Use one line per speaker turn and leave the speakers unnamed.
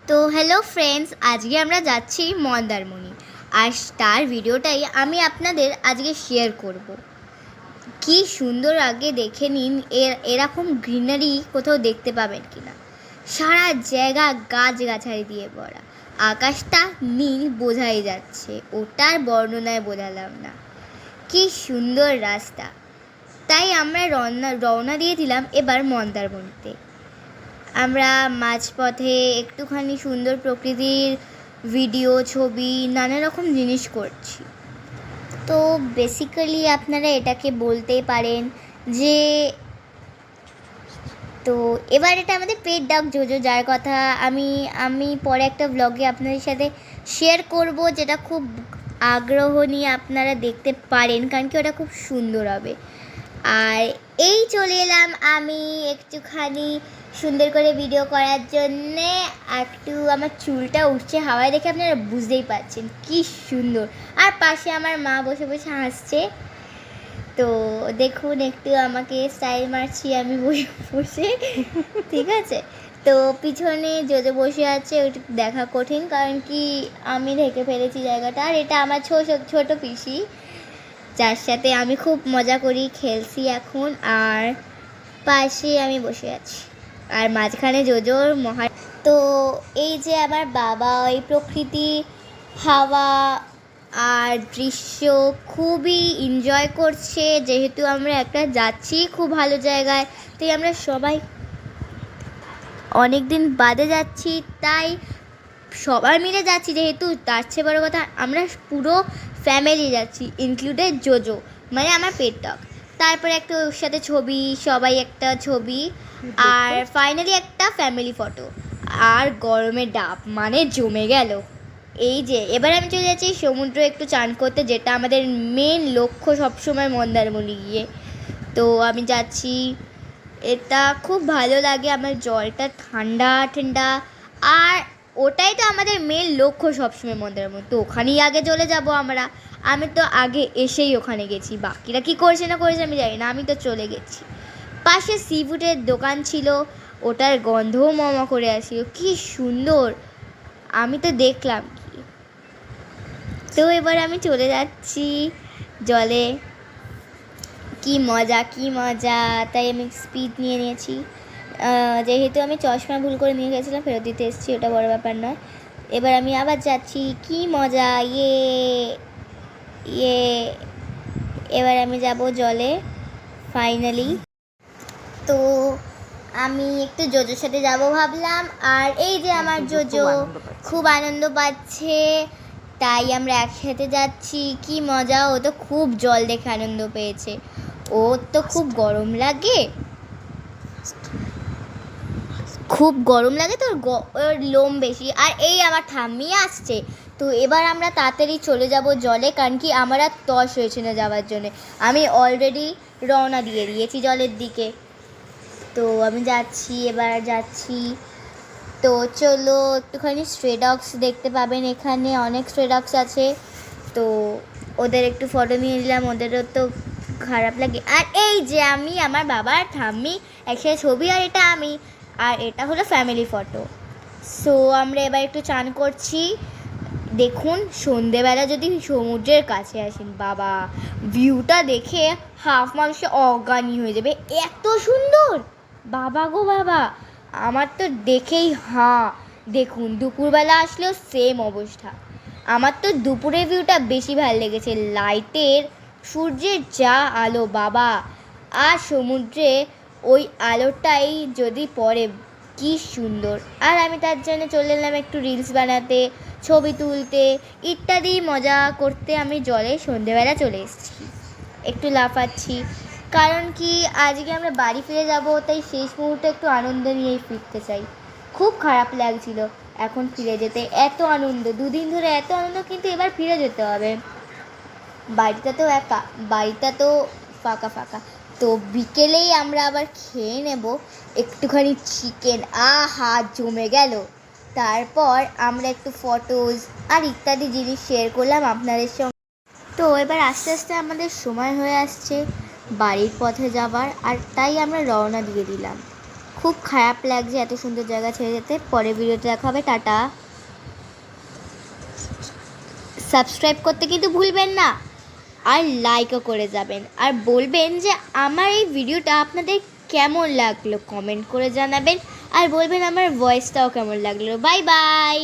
তো hello friends, আজকে আমরা যাচ্ছি মন্দারমণি। আর তার ভিডিওটাই আমি আপনাদের আজকে শেয়ার করব। কি সুন্দর, আগে দেখে নিন এরকম গ্রিনারি কোথাও দেখতে পাবেন কিনা। সারা জায়গা গাছগাছালি দিয়ে ভরা, আকাশটা নীল বোঝাই যাচ্ছে, ওটার বর্ণনায় বোঝালাম না। কি সুন্দর রাস্তা। তাই আমরা রওনা দিয়েছিলাম এবার মন্দারমণিতে। আমরা মাঝপথে একটুখানি সুন্দর প্রকৃতির ভিডিও, ছবি, নানা রকম জিনিস করছি। তো বেসিক্যালি আপনারা এটাকে বলতেই পারেন যে, তো এবার এটা আমাদের পেট ডগ জোজো, যার কথা আমি পরে একটা ব্লগে আপনাদের সাথে শেয়ার করব, যেটা খুব আগ্রহ নিয়ে আপনারা দেখতে পারেন, কারণ কি ওটা খুব সুন্দর হবে। আর এই চলে এলাম আমি একটুখানি সুন্দর করে ভিডিও করার জন্যে। একটু আমার চুলটা উঠছে হাওয়ায়, দেখে আপনারা বুঝতেই পারছেন কি সুন্দর। আর পাশে আমার মা বসে বসে হাসছে। তো দেখুন, একটু আমাকে স্টাইল মারছি আমি বসে বসে, ঠিক আছে। তো পিছনে জোজো বসে আছে, ওটা দেখা কঠিন, কারণ কি আমি ঢেকে ফেলেছি জায়গাটা। আর এটা আমার ছোট পিসি, যার সাথে আমি খুব মজা করি, খেলছি এখন। আর পাশে আমি বসে আছি, আর মাঝখানে জোজোর তো এই যে আমার বাবা ওই প্রকৃতি, হাওয়া আর দৃশ্য খুবই এনজয় করছে। যেহেতু আমরা একটা যাচ্ছি খুব ভালো জায়গায়, তাই আমরা সবাই অনেক দিন বাদে যাচ্ছি, তাই সবাই মিলে যাচ্ছি। যেহেতু তার চেয়ে বড় কথা, আমরা পুরো ফ্যামিলি যাচ্ছি, ইনক্লুডেড জোজো, মানে আমার পেট ডগ। তারপরে একটা ওর সাথে ছবি, সবাই একটা ছবি, আর ফাইনালি একটা ফ্যামিলি ফটো। আর গরমে ডাব মানে জমে গেল। এই যে এবার আমি চলে যাচ্ছি সমুদ্র একটু চান করতে, যেটা আমাদের মেন লক্ষ্য সবসময় মন্দারমণি গিয়ে। তো আমি যাচ্ছি, এটা খুব ভালো লাগে, আমার জলটা ঠান্ডা ঠান্ডা। আর ওটাই তো আমাদের মেন লক্ষ্য সবসময় মন্দারমণি, তো ওখানেই আগে চলে যাব আমরা। আমি তো আগে এসেই ওখানে গেছি, বাকিরা কী করছে না করেছে আমি জানি না, আমি তো চলে গেছি। পাশে সি ফুডের দোকান ছিল, ওটার গন্ধও মমা করে আসছিল, কি সুন্দর। আমি তো দেখলাম কি। তো এবার আমি চলে যাচ্ছি জলে। কি মজা কি মজা, তাই আমি স্পিড নিয়ে নিয়েছি। যেহেতু আমি চশমা ভুল করে নিয়ে গেছিলাম, ফেরত দিতে এসেছি, ওটা বড় ব্যাপার নয়। এবার আমি আবার যাচ্ছি, কি মজা, ইয়ে ইয়ে। এবার আমি যাব জলে ফাইনালি। তো আমি একটু জোজোর সাথে যাব ভাবলাম, আর এই যে আমার জোজো খুব আনন্দ পাচ্ছে, তাই আমরা একসাথে যাচ্ছি। কি মজা, ও তো খুব জল দেখে আনন্দ পেয়েছে। ও তো খুব গরম লাগে, তো ওর লোম বেশি। আর এই আমার ঠাম্মি আসছে। তো এবার আমরা তাড়াতাড়ি চলে যাব জলে, কারণ কি আমার আর তস হয়েছে না যাওয়ার জন্যে। আমি অলরেডি রওনা দিয়ে দিয়েছি জলের দিকে। তো আমি যাচ্ছি, এবার যাচ্ছি। তো চলো, একটুখানি স্ট্রে ডগস দেখতে পাবেন, এখানে অনেক স্ট্রে ডগস আছে। তো ওদের একটু ফটো নিয়ে নিলাম, ওদেরও তো খারাপ লাগে। আর এই যে আমি, আমার বাবার ঠাম্মি একসাথে ছবি, আর এটা আমি, আর এটা হলো ফ্যামিলি ফটো। সো আমরা এবার একটু চান করছি। দেখুন, সন্ধেবেলা যদি সমুদ্রের কাছে আসেন, বাবা ভিউটা দেখে হাফ মানুষে অজ্ঞানী হয়ে যাবে, এত সুন্দর। বাবা গো বাবা, আমার তো দেখেই দেখুন দুপুরবেলা আসলেও সেম অবস্থা। আমার তো দুপুরের ভিউটা বেশি ভালো লেগেছে, লাইটের, সূর্যের যা আলো বাবা, আর সমুদ্রে ওই আলোটাই যদি পড়ে, কি সুন্দর। আর আমি তার জন্য চলে এলাম একটু রিলস বানাতে, ছবি তুলতে ইত্যাদি মজা করতে। আমি জলে সন্ধেবেলা চলে এসেছি, একটু লাফাচ্ছি, কারণ কি আজকে আমরা বাড়ি ফিরে যাব, তাই শেষ মুহূর্তে একটু আনন্দ নিয়েই ফিরতে চাই। খুব খারাপ লাগছিল এখন ফিরে যেতে, এত আনন্দ, দুদিন ধরে এত আনন্দ, কিন্তু এবার ফিরে যেতে হবে। বাড়িটা তো একা, বাড়িটা তো ফাঁকা ফাঁকা। তো বিকেলেই আমরা আবার খেয়ে নেব একটুখানি চিকেন, আহা জমে গেল। তারপর আমরা একটু ফটোজ আর ইত্যাদি জিনিস শেয়ার করলাম আপনাদের সঙ্গে। তো এবার আস্তে আস্তে আমাদের সময় হয়ে আসছে বাড়ির পথে যাবার, আর তাই আমরা রওনা দিয়ে দিলাম। খুব খারাপ লাগছে এত সুন্দর জায়গা ছেড়ে যেতে। পরের ভিডিওতে দেখা হবে, টাটা। সাবস্ক্রাইব করতে কিন্তু ভুলবেন না, আর লাইকও করে যাবেন, আর বলবেন যে আমার এই ভিডিওটা আপনাদের কেমন লাগলো, কমেন্ট করে জানাবেন, আর বলবেন আমার ভয়েসটাও কেমন লাগলো। Bye bye.